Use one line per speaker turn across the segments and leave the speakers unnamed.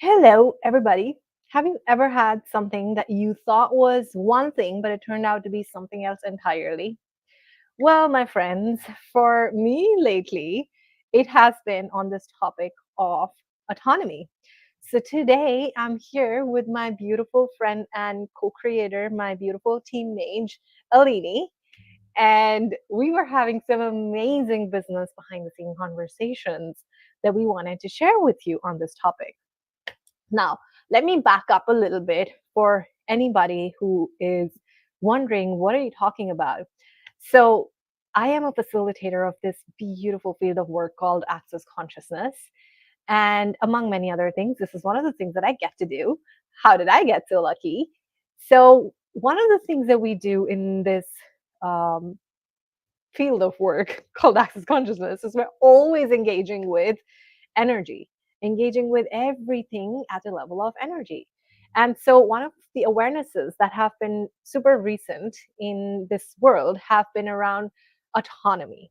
Hello, everybody. Have you ever had something that you thought was one thing, but it turned out to be something else entirely? Well, my friends, for me lately, it has been on this topic of autonomy. So today I'm here with my beautiful friend and co creator, my beautiful teammate, Alini. And we were having some amazing business behind the scene conversations that we wanted to share with you on this topic. Now, let me back up a little bit for anybody who is wondering, what are you talking about? So, I am a facilitator of this beautiful field of work called access consciousness. And among many other things, this is one of the things that I get to do. How did I get so lucky? So, one of the things that we do in this um, field of work called access consciousness is we're always engaging with energy, engaging with everything at a level of energy. And so, one of the awarenesses that have been super recent in this world have been around autonomy.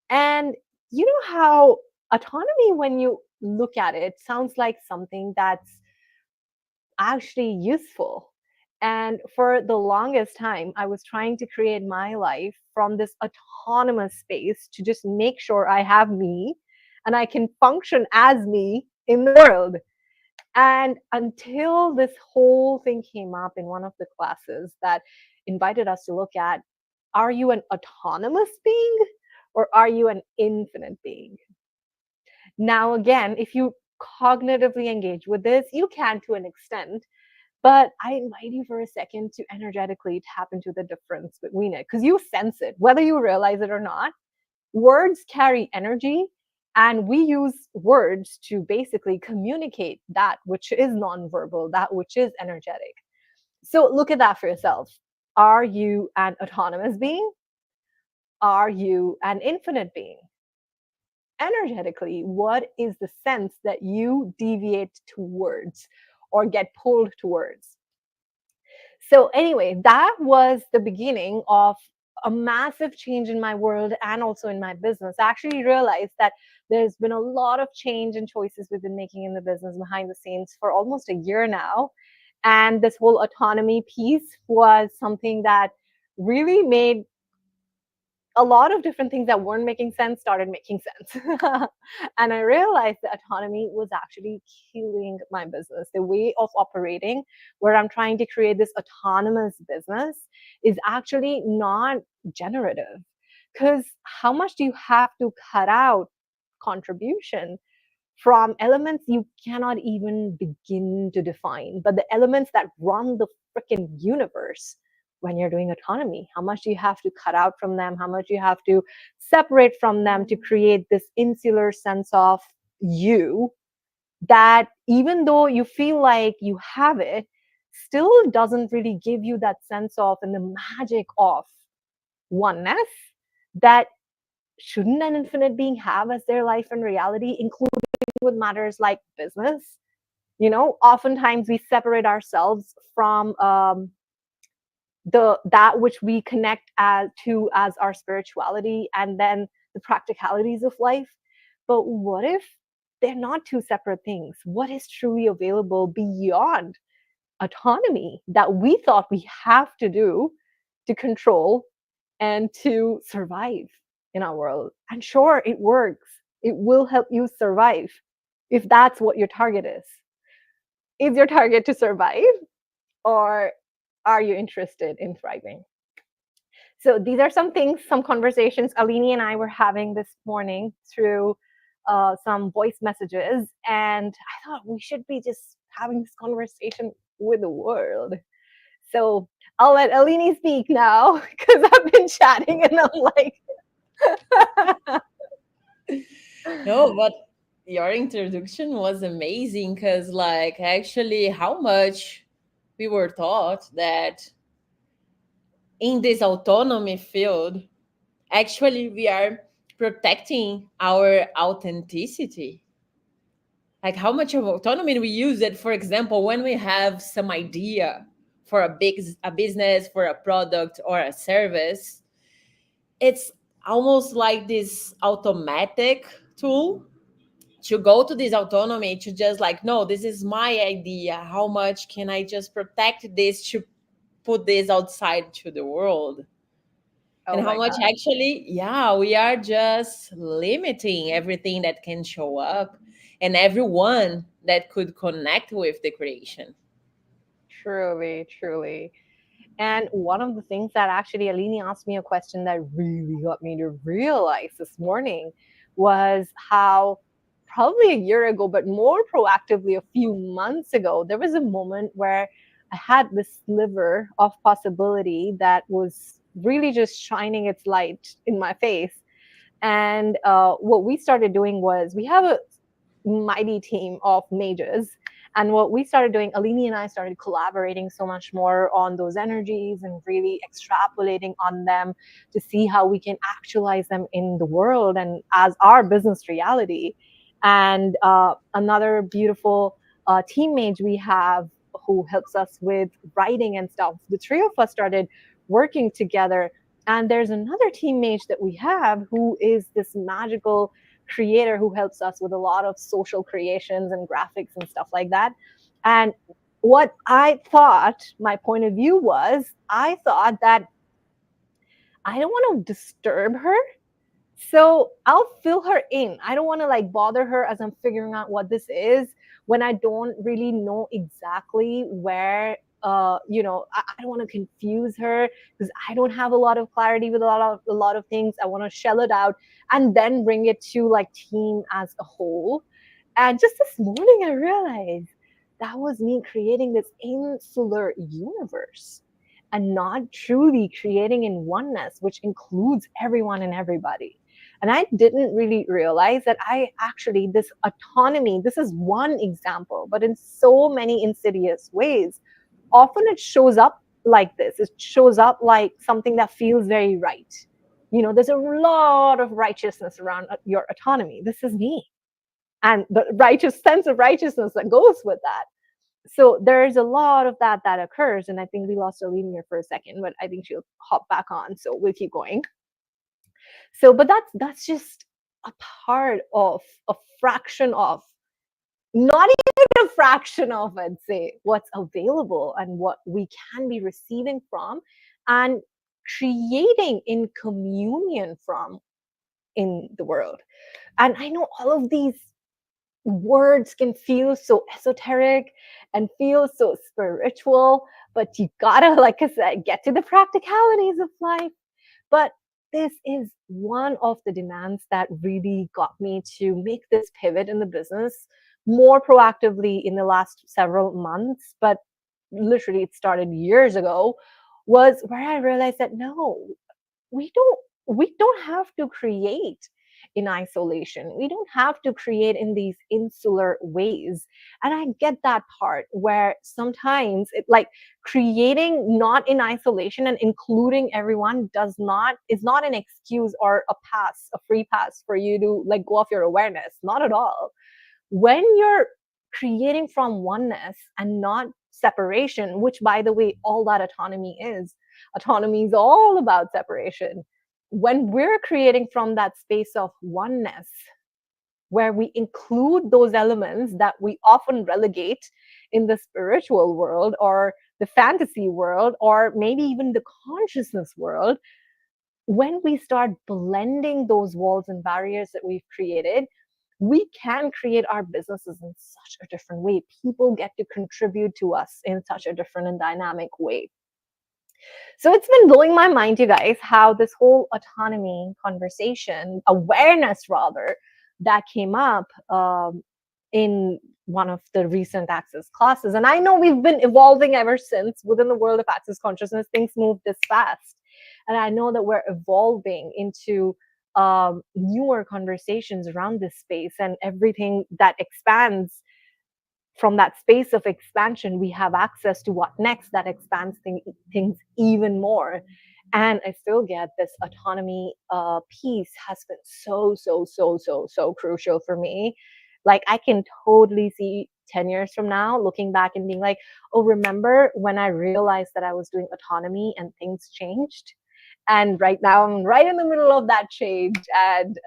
And you know how autonomy, when you look at it, sounds like something that's actually useful. And for the longest time, I was trying to create my life from this autonomous space to just make sure I have me and I can function as me in the world. And until this whole thing came up in one of the classes that invited us to look at, are you an autonomous being or are you an infinite being? Now, again, if you cognitively engage with this, you can to an extent, but I invite you for a second to energetically tap into the difference between it because you sense it, whether you realize it or not. Words carry energy, and we use words to basically communicate that which is nonverbal, that which is energetic. So look at that for yourself. Are you an autonomous being? Are you an infinite being? Energetically, what is the sense that you deviate towards or get pulled towards? So, anyway, that was the beginning of a massive change in my world and also in my business. I actually realized that there's been a lot of change and choices we've been making in the business behind the scenes for almost a year now. And this whole autonomy piece was something that really made a lot of different things that weren't making sense started making sense. And I realized that autonomy was actually killing my business. The way of operating, where I'm trying to create this autonomous business, is actually not generative. Because how much do you have to cut out contribution from elements you cannot even begin to define, but the elements that run the freaking universe? When you're doing autonomy, how much do you have to cut out from them? How much do you have to separate from them to create this insular sense of you that, even though you feel like you have it, still doesn't really give you that sense of and the magic of oneness that shouldn't an infinite being have as their life and reality, including with matters like business? Oftentimes we separate ourselves from the that which we connect as our spirituality, and then the practicalities of life. But what if they're not two separate things? What is truly available beyond autonomy that we thought we have to do to control and to survive in our world? And sure, it works. It will help you survive if that's what your target is. Is your target to survive, or are you interested in thriving? So these are some things, some conversations Alini and I were having this morning through some voice messages. And I thought we should be just having this conversation with the world. So I'll let Alini speak now because I've been chatting and I'm like,
No, but your introduction was amazing because, like, actually, how much we were taught that in this autonomy field, actually, we are protecting our authenticity. Like, how much of autonomy we use it, for example, when we have some idea for a business, for a product or a service, it's almost like this automatic tool to go to this autonomy, to just like, no, this is my idea, how much can I just protect this to put this outside to the world, and
Oh
how
my
much
God.
actually, yeah, we are just limiting everything that can show up and everyone that could connect with the creation.
Truly, truly. And one of the things that actually Alini asked me a question that really got me to realize this morning was how probably a year ago, but more proactively a few months ago, there was a moment where I had this sliver of possibility that was really just shining its light in my face. And what we started doing was we have a mighty team of mages. And what we started doing, Alini and I started collaborating so much more on those energies and really extrapolating on them to see how we can actualize them in the world and as our business reality. And another beautiful teammate we have who helps us with writing and stuff. The three of us started working together. And there's another teammate that we have who is this magical creator who helps us with a lot of social creations and graphics and stuff like that. And what I thought my point of view was, I thought that I don't want to disturb her. So I'll fill her in. I don't want to like bother her as I'm figuring out what this is when I don't really know exactly where I don't want to confuse her because I don't have a lot of clarity with a lot of things. I want to shell it out and then bring it to like team as a whole. And just this morning I realized that was me creating this insular universe and not truly creating in oneness, which includes everyone and everybody. And I didn't really realize that this autonomy, this is one example, but in so many insidious ways, often it shows up like this. It shows up like something that feels very right. There's a lot of righteousness around your autonomy. This is me. And the righteous sense of righteousness that goes with that. So there's a lot of that occurs. And I think we lost Aline here for a second, but I think she'll hop back on. So we'll keep going. So, but that's just a part of a fraction of, not even a fraction of, I'd say, what's available and what we can be receiving from and creating in communion from in the world. And I know all of these words can feel so esoteric and feel so spiritual, but you gotta, like I said, get to the practicalities of life. But this is one of the demands that really got me to make this pivot in the business more proactively in the last several months. But literally, it started years ago, was where I realized that no, we don't we don't have to create in isolation. We don't have to create in these insular ways. And I get that part where sometimes it like creating not in isolation and including everyone is not an excuse or a free pass for you to like go off your awareness. Not at all. When you're creating from oneness and not separation, which by the way, all that autonomy is all about separation. When we're creating from that space of oneness, where we include those elements that we often relegate in the spiritual world or the fantasy world or maybe even the consciousness world, when we start blending those walls and barriers that we've created, we can create our businesses in such a different way. People get to contribute to us in such a different and dynamic way. So it's been blowing my mind, you guys, how this whole autonomy conversation, awareness rather, that came up in one of the recent Access classes. And I know we've been evolving ever since within the world of Access consciousness. Things move this fast. And I know that we're evolving into newer conversations around this space and everything that expands from that space of expansion, we have access to what next that expands things even more. And I still get this autonomy piece has been so crucial for me. Like I can totally see 10 years from now looking back and being like, oh, remember when I realized that I was doing autonomy and things changed? And right now I'm right in the middle of that change, and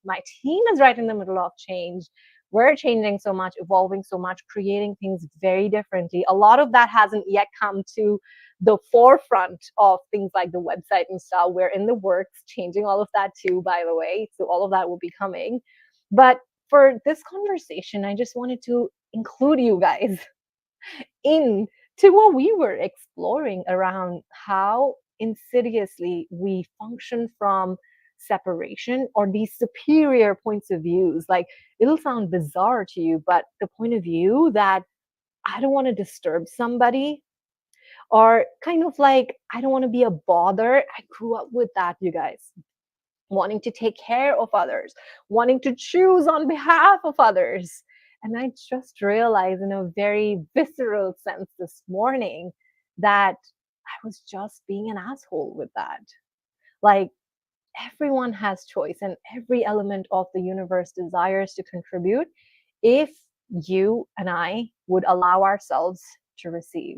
my team is right in the middle of change. We're changing so much, evolving so much, creating things very differently. A lot of that hasn't yet come to the forefront of things like the website and stuff. We're in the works, changing all of that too, by the way. So all of that will be coming. But for this conversation, I just wanted to include you guys in to what we were exploring around how insidiously we function from separation or these superior points of views. Like, it'll sound bizarre to you, but the point of view that I don't want to disturb somebody, or kind of like I don't want to be a bother. I grew up with that, you guys, wanting to take care of others, wanting to choose on behalf of others. And I just realized in a very visceral sense this morning that I was just being an asshole with that. Like, everyone has choice, and every element of the universe desires to contribute if you and I would allow ourselves to receive.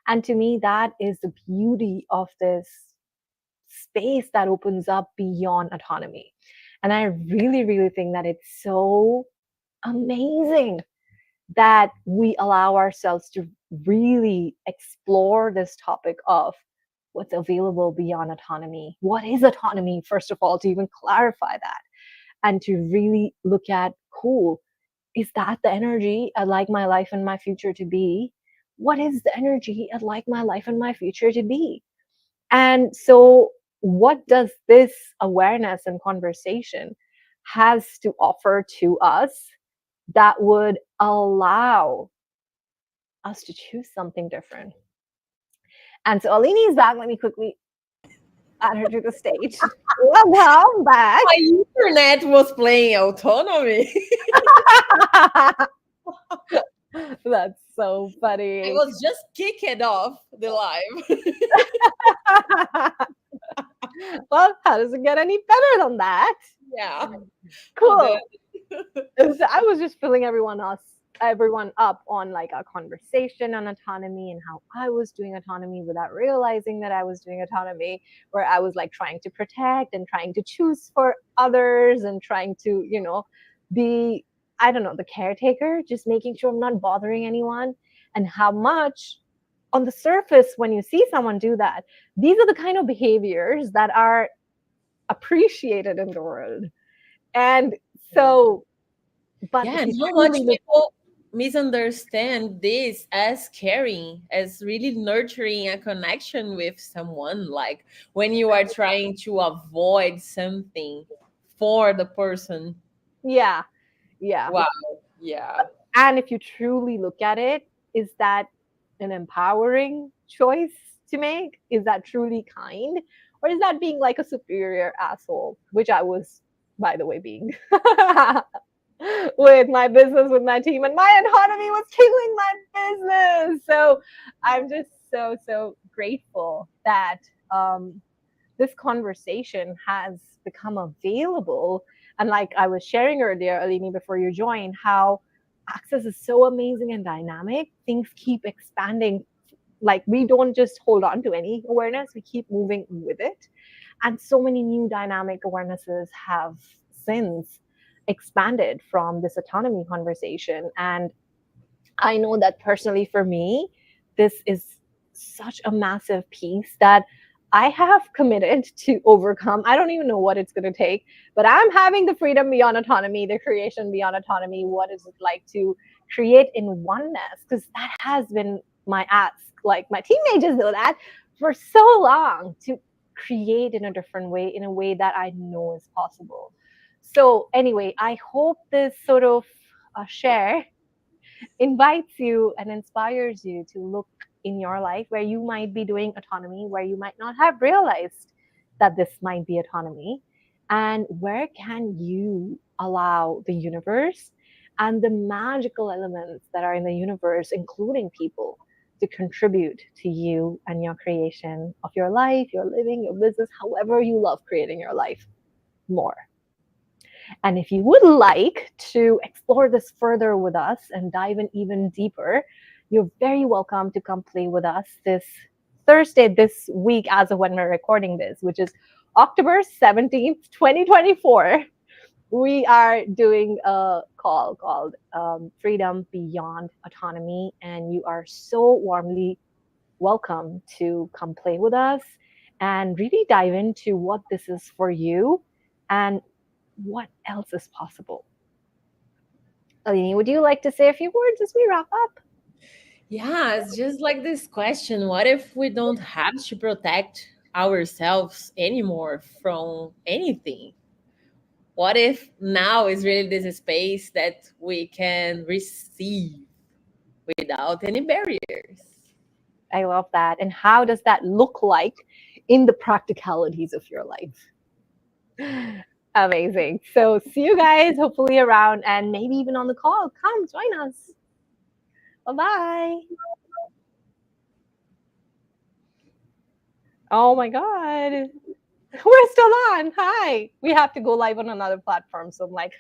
And to me, that is the beauty of this space that opens up beyond autonomy. And I really, really think that it's so amazing that we allow ourselves to really explore this topic of what's available beyond autonomy. What is autonomy, first of all, to even clarify that, and to really look at, cool, is that the energy I'd like my life and my future to be? What is the energy I'd like my life and my future to be? And so, what does this awareness and conversation has to offer to us that would allow us to choose something different? And so, Alini is back. Let me quickly add her to the stage. Welcome back.
My internet was playing autonomy.
That's so
I
funny.
was just kicking off the live.
Well, how does it get any better than that?
Yeah. Oh,
Cool. So I was just filling everyone up on like a conversation on autonomy and how I was doing autonomy without realizing that I was doing autonomy, where I was like trying to protect and trying to choose for others and trying to, be, I don't know, the caretaker, just making sure I'm not bothering anyone. And how much on the surface, when you see someone do that, these are the kind of behaviors that are appreciated in the world. And so, but
yeah,
if
and
you
how much
truly look,
people misunderstand this as caring, as really nurturing a connection with someone. Like when you are trying to avoid something for the person.
yeah, yeah.
Wow. Yeah.
And if you truly look at it, is that an empowering choice to make? Is that truly kind? Or is that being like a superior asshole, which I was, by the way, being with my business, with my team, and my autonomy was killing my business. So I'm just so, so grateful that um, this conversation has become available. And like I was sharing earlier, Alini, before you joined, how access is so amazing and dynamic. Things keep expanding. Like, we don't just hold on to any awareness, we keep moving with it. And so many new dynamic awarenesses have since expanded from this autonomy conversation. And I know that personally for me, this is such a massive piece that I have committed to overcome. I don't even know what it's going to take, but I'm having the freedom beyond autonomy, the creation beyond autonomy. What is it like to create in oneness? Because that has been my ask. Like, my teenagers know that for so long, to create in a different way, in a way that I know is possible. So, anyway, I hope this sort of share invites you and inspires you to look in your life where you might be doing autonomy, where you might not have realized that this might be autonomy, and where can you allow the universe and the magical elements that are in the universe, including people, to contribute to you and your creation of your life, your living, your business, however you love creating your life more. And if you would like to explore this further with us and dive in even deeper, you're very welcome to come play with us this Thursday, this week, as of when we're recording this, which is October 17th, 2024. We are doing a call called Freedom Beyond Autonomy. And you are so warmly welcome to come play with us and really dive into what this is for you and what else is possible. Alini, would you like to say a few words as we wrap up?
Yeah, it's just like this question, what if we don't have to protect ourselves anymore from anything? What if now is really this space that we can receive without any barriers?
I love that. And how does that look like in the practicalities of your life? Amazing. So, see you guys hopefully around and maybe even on the call. Come join us. Bye bye. Oh my God. We're still on. Hi. We have to go live on another platform. So I'm like,